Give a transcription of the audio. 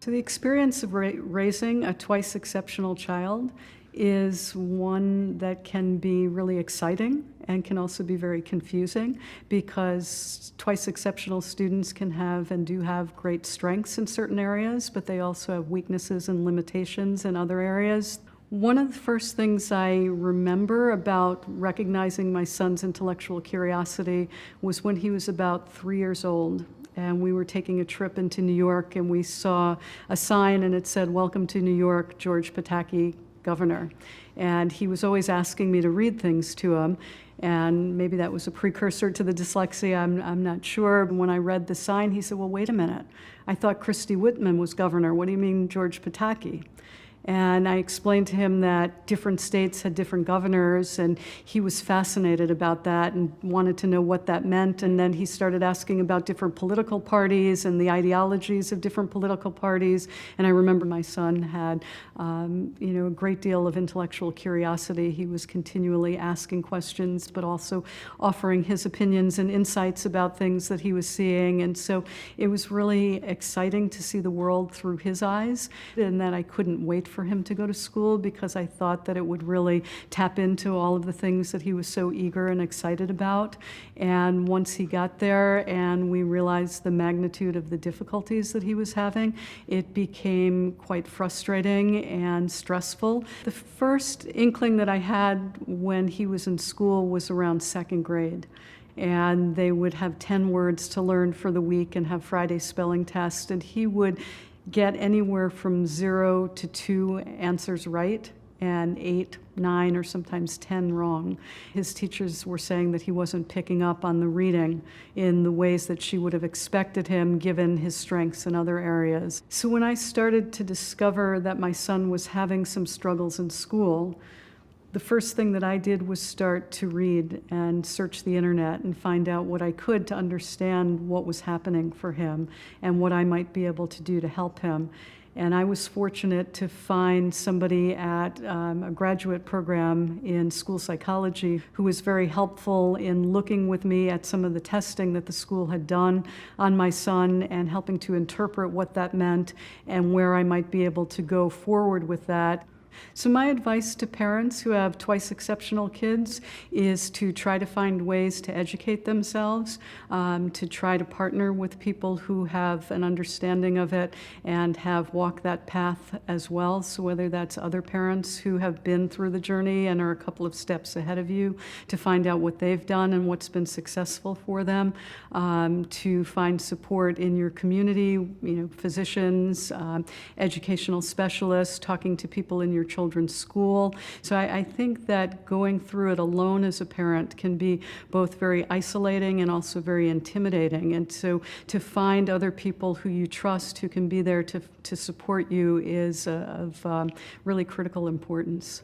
So the experience of raising a twice exceptional child is one that can be really exciting and can also be very confusing, because twice exceptional students can have and do have great strengths in certain areas, but they also have weaknesses and limitations in other areas. One of the first things I remember about recognizing my son's intellectual curiosity was when he was about 3 years old. And we were taking a trip into New York, and we saw a sign, and it said, "Welcome to New York, George Pataki, Governor." And he was always asking me to read things to him, and maybe that was a precursor to the dyslexia, I'm not sure. When I read the sign, he said, "Well, wait a minute. I thought Christy Whitman was governor. What do you mean George Pataki?" And I explained to him that different states had different governors, and he was fascinated about that and wanted to know what that meant. And then he started asking about different political parties and the ideologies of different political parties. And I remember my son had a great deal of intellectual curiosity. He was continually asking questions, but also offering his opinions and insights about things that he was seeing. And so it was really exciting to see the world through his eyes, and that I couldn't wait for him to go to school, because I thought that it would really tap into all of the things that he was so eager and excited about. And once he got there and we realized the magnitude of the difficulties that he was having, it became quite frustrating and stressful. The first inkling that I had when he was in school was around second grade. And they would have 10 words to learn for the week and have Friday spelling tests, and he would get anywhere from 0 to 2 answers right and 8, 9, or sometimes 10 wrong. His teachers were saying that he wasn't picking up on the reading in the ways that she would have expected him, given his strengths in other areas. So when I started to discover that my son was having some struggles in school, the first thing that I did was start to read and search the internet and find out what I could to understand what was happening for him and what I might be able to do to help him. And I was fortunate to find somebody at a graduate program in school psychology who was very helpful in looking with me at some of the testing that the school had done on my son and helping to interpret what that meant and where I might be able to go forward with that. So my advice to parents who have twice exceptional kids is to try to find ways to educate themselves, to try to partner with people who have an understanding of it and have walked that path as well. So whether that's other parents who have been through the journey and are a couple of steps ahead of you, to find out what they've done and what's been successful for them, to find support in your community, physicians, educational specialists, talking to people in your children's school. So I think that going through it alone as a parent can be both very isolating and also very intimidating. And so to find other people who you trust who can be there to support you is of really critical importance.